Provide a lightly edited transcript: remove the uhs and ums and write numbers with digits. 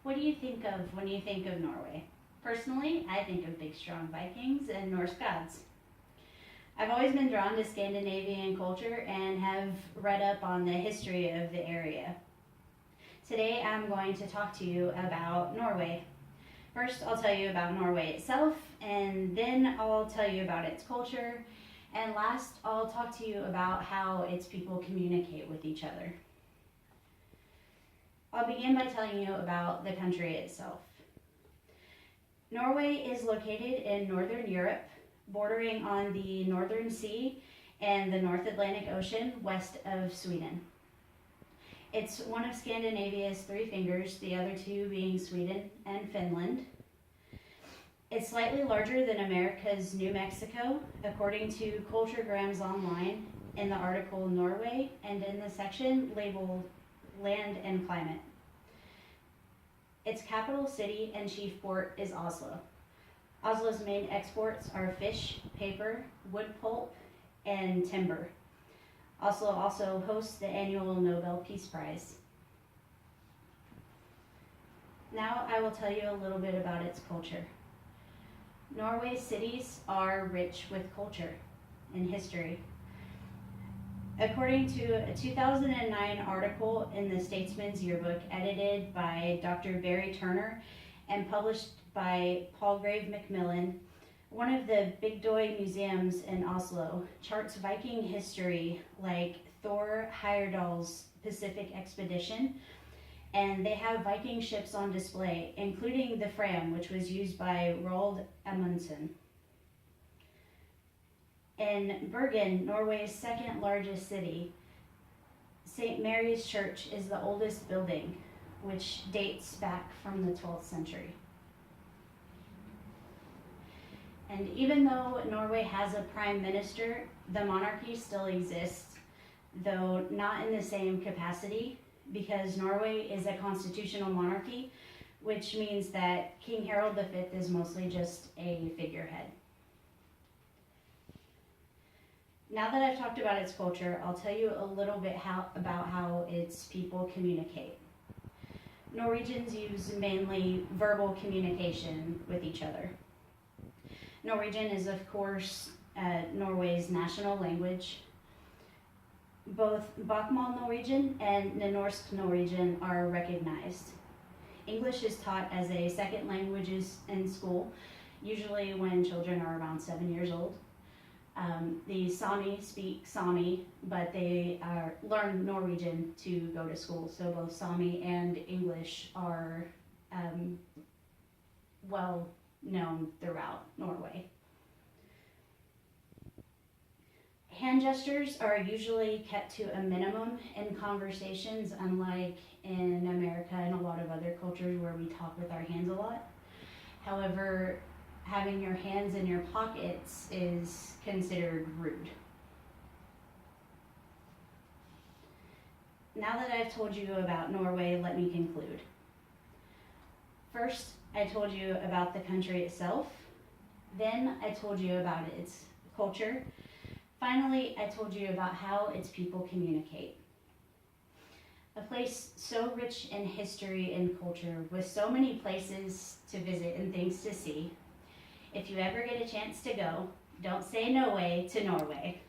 What do you think of when you think of Norway? Personally, I think of big, strong Vikings and Norse gods. I've always been drawn to Scandinavian culture and have read up on the history of the area. Today, I'm going to talk to you about Norway. First, I'll tell you about Norway itself, and then I'll tell you about its culture, and last, I'll talk to you about how its people communicate with each other. I'll begin by telling you about the country itself. Norway is located in northern Europe, bordering on the Northern Sea and the North Atlantic Ocean west of Sweden. It's one of Scandinavia's three fingers, the other two being Sweden and Finland. It's slightly larger than America's New Mexico, according to Culturegrams Online in the article Norway and in the section labeled Land and Climate. Its capital city and chief port is Oslo. Oslo's main exports are fish, paper, wood pulp, and timber. Oslo also hosts the annual Nobel Peace Prize. Now I will tell you a little bit about its culture. Norway's cities are rich with culture and history. According to a 2009 article in the Statesman's Yearbook edited by Dr. Barry Turner and published by Palgrave Macmillan, one of the Bygdøy museums in Oslo charts Viking history like Thor Heyerdahl's Pacific Expedition, and they have Viking ships on display, including the Fram, which was used by Roald Amundsen. In Bergen, Norway's second largest city, St. Mary's Church is the oldest building, which dates back from the 12th century. And even though Norway has a prime minister, the monarchy still exists, though not in the same capacity, because Norway is a constitutional monarchy, which means that King Harald V is mostly just a figurehead. Now that I've talked about its culture, I'll tell you a little bit about how its people communicate. Norwegians use mainly verbal communication with each other. Norwegian is, of course, Norway's national language. Both Bokmål Norwegian and Nynorsk Norwegian are recognized. English is taught as a second language in school, usually when children are around 7 years old. The Sami speak Sami, but they learn Norwegian to go to school. So both Sami and English are well known throughout Norway. Hand gestures are usually kept to a minimum in conversations, unlike in America and a lot of other cultures where we talk with our hands a lot. However, having your hands in your pockets is considered rude. Now that I've told you about Norway, let me conclude. First, I told you about the country itself. Then I told you about its culture. Finally, I told you about how its people communicate. A place so rich in history and culture, with so many places to visit and things to see. If you ever get a chance to go, don't say no way to Norway.